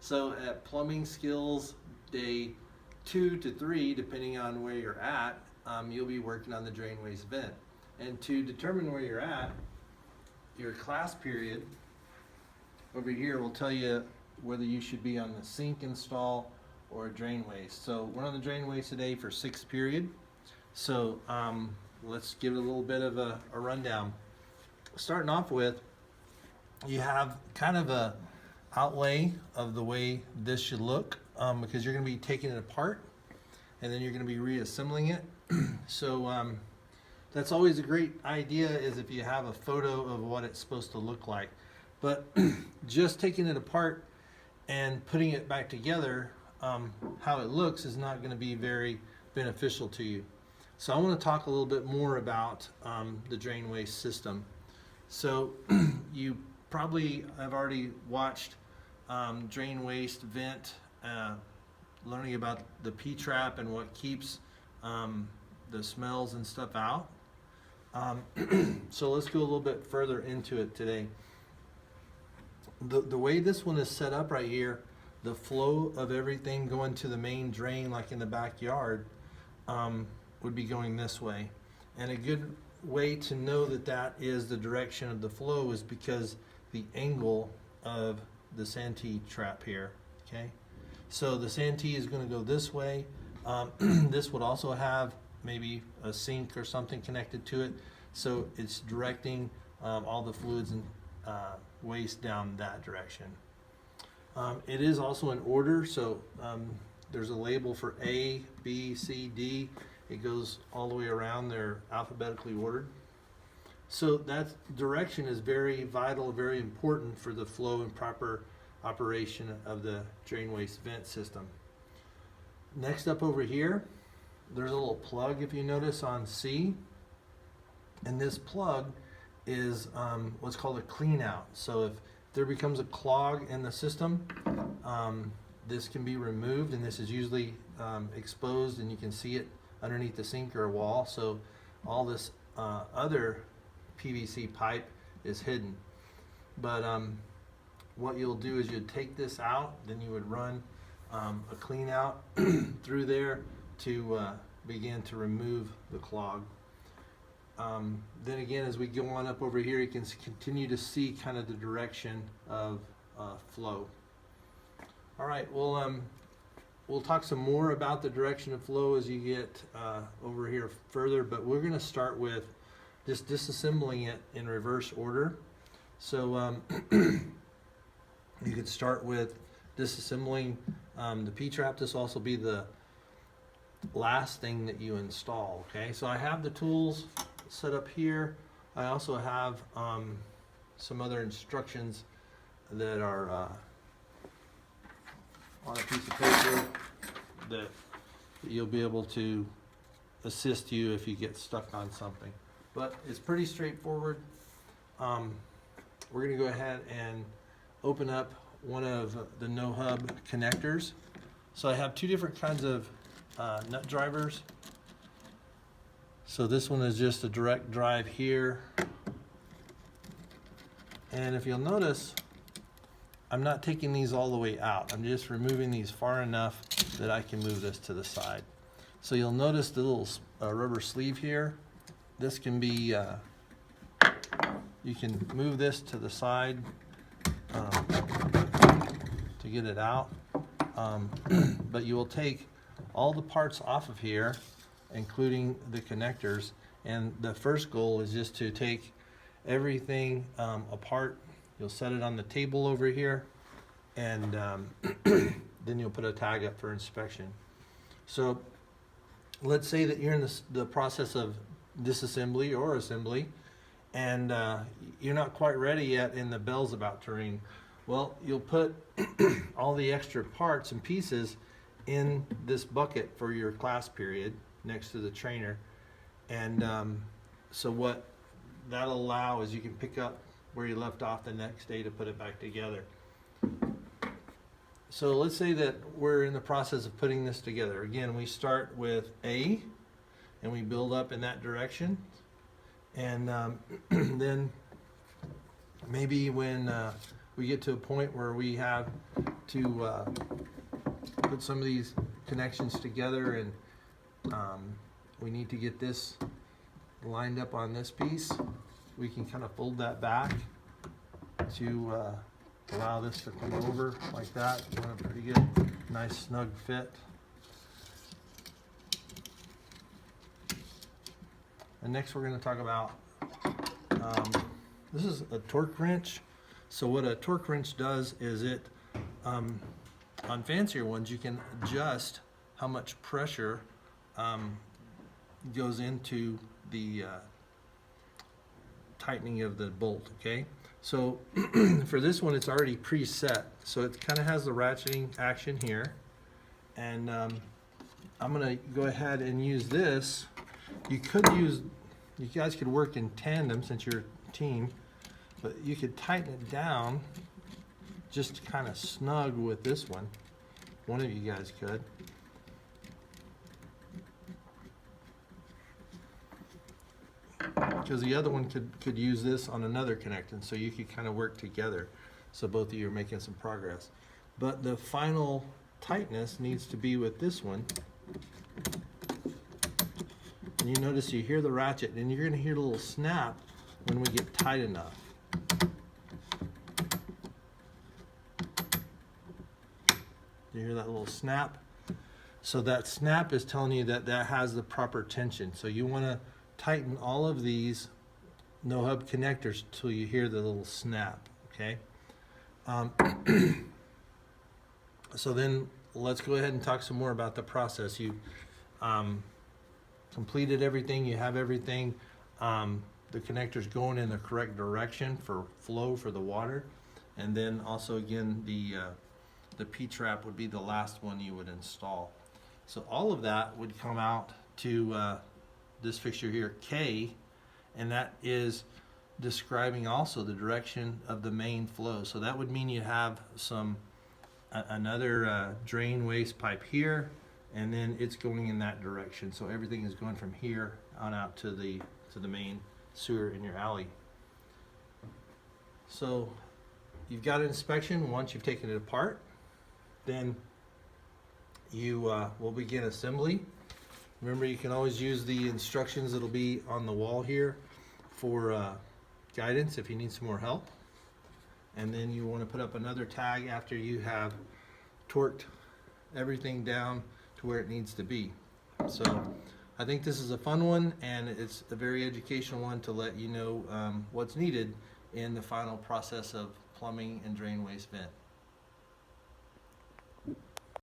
So at plumbing skills day 2 to 3, depending on where you're at, you'll be working on the drain waste vent. And to determine where you're at, your class period over here will tell you whether you should be on the sink install or drain waste. So we're on the drain waste today for 6th period. So let's give it a little bit of a rundown. Starting off with, you have kind of a outlay of the way this should look, because you're going to be taking it apart and then you're going to be reassembling it. So that's always a great idea, is if you have a photo of what it's supposed to look like. But just taking it apart and putting it back together, how it looks is not going to be very beneficial to you. So I want to talk a little bit more about the drain waste system. So you probably have already watched drain waste vent, learning about the P-trap and what keeps the smells and stuff out. So let's go a little bit further into it today. The way this one is set up right here, the flow of everything going to the main drain, like in the backyard, would be going this way. And a good way to know that that is the direction of the flow is because the angle of the Santee trap here. Okay, so the Santee is going to go this way. This would also have maybe a sink or something connected to it, so it's directing all the fluids and waste down that direction. It is also in order, so there's a label for A, B, C, D. It goes all the way around. They're alphabetically ordered. So that direction is very vital, very important for the flow and proper operation of the drain waste vent system. Next up over here, there's a little plug, if you notice, on C. And this plug is what's called a clean out. So if there becomes a clog in the system, this can be removed, and this is usually exposed, and you can see it underneath the sink or a wall. So all this other PVC pipe is hidden. But what you'll do is you'd take this out, then you would run a clean out through there to begin to remove the clog. Then again, as we go on up over here, you can continue to see kind of the direction of flow. All right, we'll talk some more about the direction of flow as you get over here further, but we're going to start with just disassembling it in reverse order. So you could start with disassembling the P-trap. This will also be the last thing that you install. Okay, so I have the tools set up here. I also have some other instructions that are on a piece of paper that you'll be able to assist you if you get stuck on something. But it's pretty straightforward. We're going to go ahead and open up one of the no-hub connectors. So I have two different kinds of nut drivers. So this one is just a direct drive here. And if you'll notice, I'm not taking these all the way out. I'm just removing these far enough that I can move this to the side. So you'll notice the little rubber sleeve here. This can be, you can move this to the side to get it out. But you will take all the parts off of here, including the connectors, and the first goal is just to take everything apart. You'll set it on the table over here, and then you'll put a tag up for inspection. So let's say that you're in the process of disassembly or assembly, and you're not quite ready yet and the bell's about to ring. Well, you'll put all the extra parts and pieces in this bucket for your class period next to the trainer, and so what that'll allow is you can pick up where you left off the next day to put it back together. So let's say that we're in the process of putting this together. Again, we start with A and we build up in that direction, and then maybe when we get to a point where we have to put some of these connections together, and we need to get this lined up on this piece. We can kind of fold that back to allow this to come over like that. Doing a pretty good, nice snug fit. And next we're going to talk about, this is a torque wrench. So what a torque wrench does is it, on fancier ones, you can adjust how much pressure goes into the tightening of the bolt, okay? So for this one, it's already preset. So it kind of has the ratcheting action here. And I'm gonna go ahead and use this. You guys could work in tandem since you're a team, but you could tighten it down just kind of snug with this one. One of you guys could. Because the other one could use this on another connecting, so you could kind of work together. So both of you are making some progress. But the final tightness needs to be with this one. And you notice you hear the ratchet, and you're going to hear a little snap when we get tight enough. You hear that little snap? So that snap is telling you that that has the proper tension. So you want to tighten all of these no hub connectors till you hear the little snap, okay? So then let's go ahead and talk some more about the process. You completed everything, you have everything. The connector's going in the correct direction for flow for the water. And then also again, the P-trap would be the last one you would install. So all of that would come out to this fixture here, K, and that is describing also the direction of the main flow. So that would mean you have another drain waste pipe here, and then it's going in that direction. So everything is going from here on out to the main sewer in your alley. So you've got an inspection once you've taken it apart. Then you will begin assembly. Remember, you can always use the instructions that'll be on the wall here for guidance if you need some more help. And then you want to put up another tag after you have torqued everything down to where it needs to be. So I think this is a fun one, and it's a very educational one to let you know what's needed in the final process of plumbing and drain waste vent.